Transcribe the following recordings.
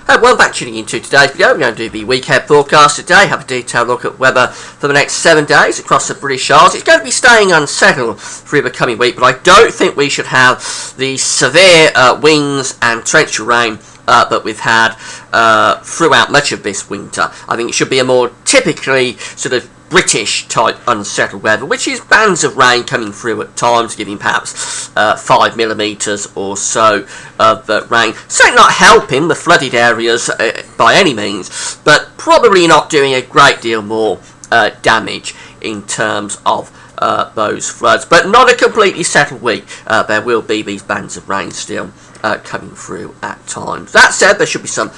Welcome back, tuning into today's video. We're going to do the weekend forecast today, have a detailed look at weather for the next 7 days across the British Isles. It's going to be staying unsettled through the coming week, but I don't think we should have the severe winds and torrential rain that we've had throughout much of this winter. I think it should be a more typically sort of British type unsettled weather, which is bands of rain coming through at times, giving perhaps 5 millimetres or so of rain. Certainly not helping the flooded areas by any means, but probably not doing a great deal more damage in terms of those floods. But not a completely settled week. There will be these bands of rain still coming through at times. That said, there should be some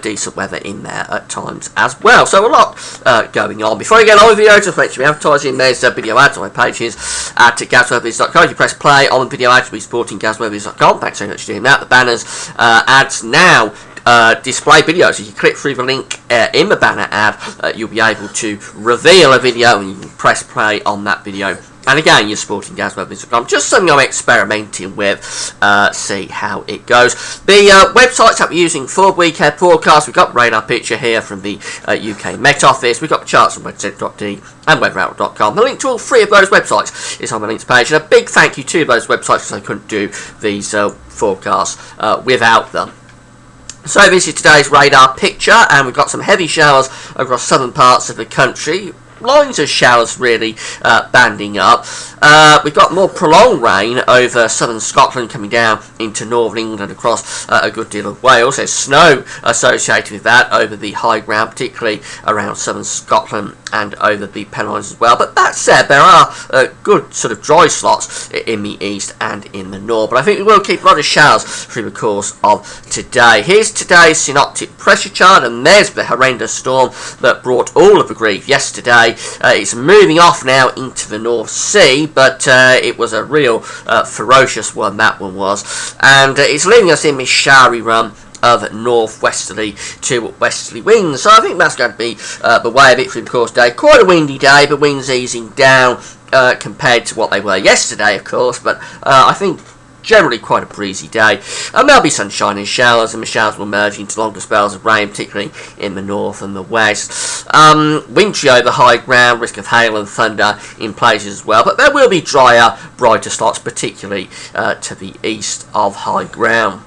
decent weather in there at times as well. So a lot going on. Before I get on with the video, just make sure you advertise in there's video ads on my pages at gazweathervids.com. If you press play on the video ads, you'll be supporting gazweathervids.com. Thanks so much for doing that. The banners ads now display videos. If you click through the link in the banner ad, you'll be able to reveal a video and you can press play on that video. And again, you're supporting gazweathervids.com. Just something I'm experimenting with. See how it goes. The websites that we're using for weekend forecast, we've got radar picture here from the UK Met Office. We've got the charts from weathercentre.de and weatheroutlook.com. The link to all three of those websites is on the links page. And a big thank you to those websites because I couldn't do these forecasts without them. So this is today's radar picture, and we've got some heavy showers across southern parts of the country. Lines of showers really banding up. We've got more prolonged rain over southern Scotland coming down into northern England across a good deal of Wales. There's snow associated with that over the high ground, particularly around southern Scotland and over the Pennines as well. But that said, there are good sort of dry slots in the east and in the north. But I think we will keep a lot of showers through the course of today. Here's today's synoptic pressure chart, and there's the horrendous storm that brought all of the grief yesterday. It's moving off now into the North Sea, but it was a real ferocious one, that one was. And it's leaving us in this showery run of northwesterly to westerly winds. So I think that's going to be the way of it through the course of the day. Quite a windy day, but winds easing down compared to what they were yesterday, of course. But I think generally quite a breezy day, and there'll be sunshine and showers, and the showers will merge into longer spells of rain, particularly in the north and the west. Wintry over high ground, risk of hail and thunder in places as well, but there will be drier, brighter spots, particularly to the east of high ground.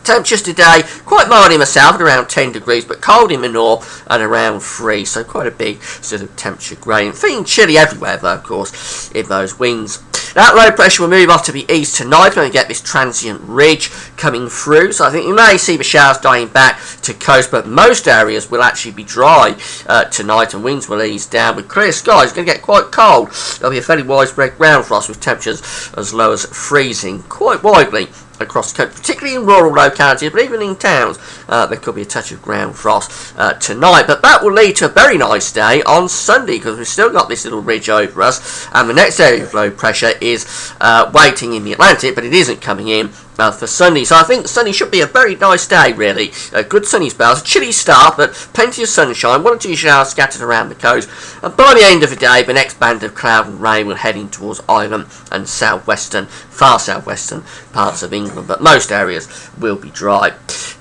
Temperatures today, quite mild in the south at around 10 degrees, but cold in the north at around 3, so quite a big sort of temperature gradient. Feeling chilly everywhere though, of course, in those winds. That low pressure will move off to the east tonight when we get this transient ridge coming through. So I think you may see the showers dying back to coast, but most areas will actually be dry tonight and winds will ease down. With clear skies, it's going to get quite cold. There'll be a fairly widespread ground frost with temperatures as low as freezing quite widely across the country, particularly in rural localities, but even in towns there could be a touch of ground frost tonight. But that will lead to a very nice day on Sunday, because we've still got this little ridge over us, and the next area of low pressure is waiting in the Atlantic, but it isn't coming in for Sunday. So I think Sunday should be a very nice day, really. Good sunny spells, a chilly start, but plenty of sunshine, 1 or 2 showers scattered around the coast, and by the end of the day the next band of cloud and rain will head in towards Ireland and far southwestern parts of England, but most areas will be dry.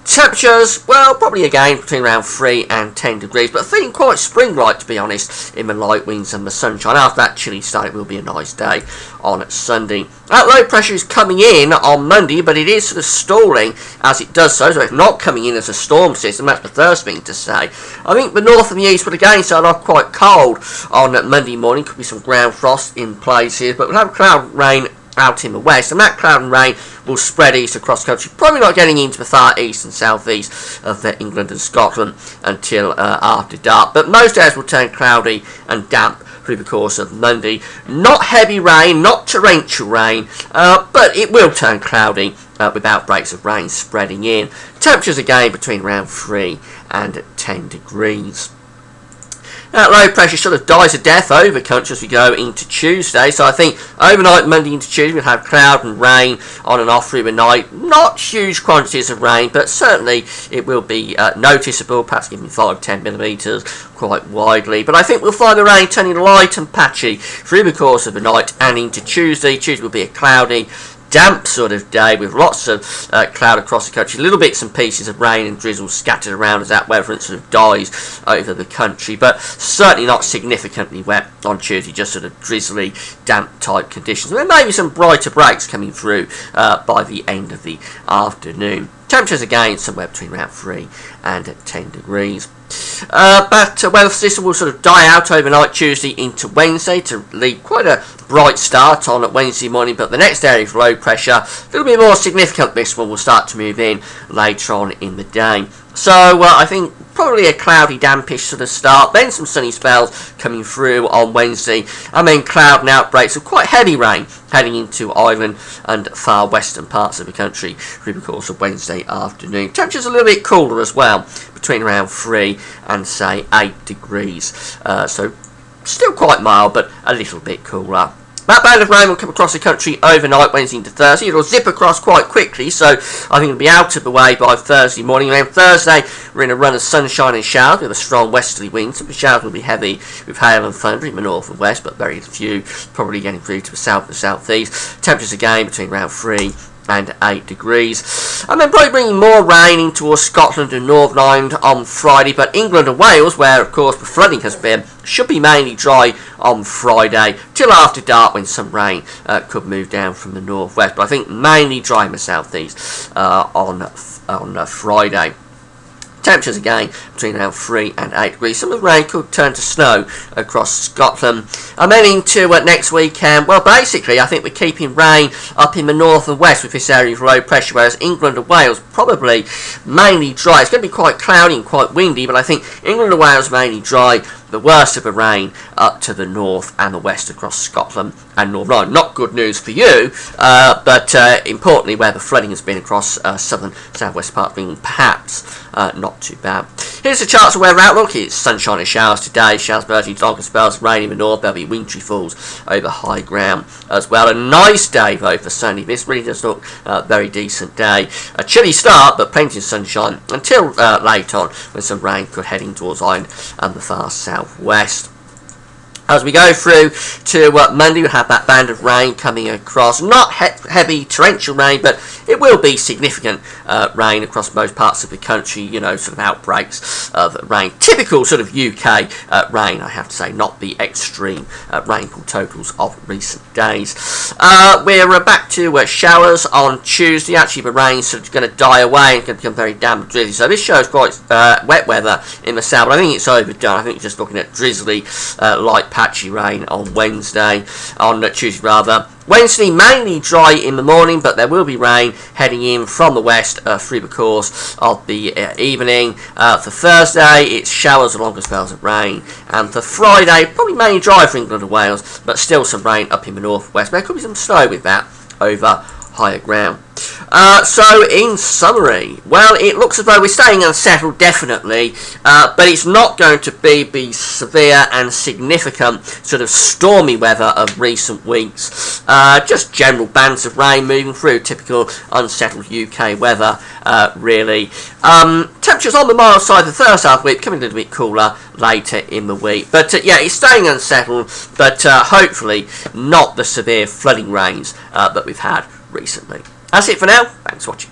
Temperatures, well, probably again between around 3 and 10 degrees, but feeling quite spring-like, to be honest, in the light winds and the sunshine. After that chilly start, it will be a nice day on Sunday. That low pressure is coming in on Monday, but it is sort of stalling as it does so it's not coming in as a storm system. That's the first thing to say. I think the north and the east will again start off quite cold on Monday morning. Could be some ground frost in places, but we'll have cloud rain out in the west, and that cloud and rain will spread east across the country, probably not getting into the far east and southeast of England and Scotland until after dark, but most areas will turn cloudy and damp through the course of Monday. Not heavy rain, not torrential rain, but it will turn cloudy with outbreaks of rain spreading in. Temperatures again between around 3 and 10 degrees. That low pressure sort of dies a death over country as we go into Tuesday. So I think overnight, Monday into Tuesday, we'll have cloud and rain on and off through the night. Not huge quantities of rain, but certainly it will be noticeable, perhaps giving 5-10 millimetres quite widely. But I think we'll find the rain turning light and patchy through the course of the night and into Tuesday. Tuesday will be a cloudy, damp sort of day with lots of cloud across the country, little bits and pieces of rain and drizzle scattered around as that weather sort of dies over the country, but certainly not significantly wet on Tuesday, just sort of drizzly, damp type conditions. And there may be some brighter breaks coming through by the end of the afternoon. Temperatures again somewhere between around 3 and 10 degrees. But weather system will sort of die out overnight Tuesday into Wednesday to leave quite a bright start on Wednesday morning, but the next area of low pressure, a little bit more significant, this one will start to move in later on in the day. So I think probably a cloudy, dampish sort of start, then some sunny spells coming through on Wednesday, and then cloud and outbreaks of quite heavy rain heading into Ireland and far western parts of the country through the course of Wednesday afternoon. Temperatures a little bit cooler as well, between around 3 and say 8 degrees. So still quite mild, but a little bit cooler. That band of rain will come across the country overnight, Wednesday into Thursday. It'll zip across quite quickly, so I think it'll be out of the way by Thursday morning. And then Thursday, we're in a run of sunshine and showers with a strong westerly wind. Some of the showers will be heavy with hail and thunder in the north and west, but very few, probably getting through to the south and southeast. Temperatures again between around 3 and 8 degrees. And then probably bringing more rain in towards Scotland and Northern Ireland on Friday, but England and Wales, where of course the flooding has been, should be mainly dry on Friday till after dark, when some rain could move down from the northwest, but I think mainly dry in the southeast on Friday. Temperatures again between around 3 and 8 degrees. Some of the rain could turn to snow across Scotland. And then into next weekend, well, basically, I think we're keeping rain up in the north and west with this area of low pressure, whereas England and Wales probably mainly dry. It's going to be quite cloudy and quite windy, but I think England and Wales mainly dry. The worst of the rain up to the north and the west across Scotland and Northern Ireland. Not good news for you, but importantly, where the flooding has been across southern, southwest part of England, perhaps not too bad. Here's the charts of weather outlook. It's sunshine and showers today. Showers burgeoning, longer spells, rain in the north. There'll be wintry falls over high ground as well. A nice day though for Sunday. This really does look a very decent day. A chilly start, but plenty of sunshine until late on, when some rain could heading towards Ireland and the far southwest. As we go through to Monday, we have that band of rain coming across. Not heavy torrential rain, but it will be significant rain across most parts of the country, you know, sort of outbreaks of rain. Typical sort of UK rain, I have to say, not the extreme rainfall totals of recent days. We're back to showers on Tuesday. Actually, the rain's sort of going to die away and going to become very damp and drizzly. So this shows quite wet weather in the south, but I think it's overdone. I think you're just looking at drizzly, light patchy rain on Tuesday rather. Wednesday mainly dry in the morning, but there will be rain heading in from the west through the course of the evening. For Thursday, it's showers and longer spells of rain, and for Friday, probably mainly dry for England and Wales, but still some rain up in the northwest. There could be some snow with that over higher ground. So in summary, well, it looks as though we're staying unsettled, definitely, but it's not going to be severe and significant sort of stormy weather of recent weeks. Just general bands of rain moving through, typical unsettled UK weather, really. Temperatures on the mild side the first half of the week, becoming a little bit cooler later in the week. But yeah, it's staying unsettled, but hopefully not the severe flooding rains that we've had recently. That's it for now. Thanks for watching.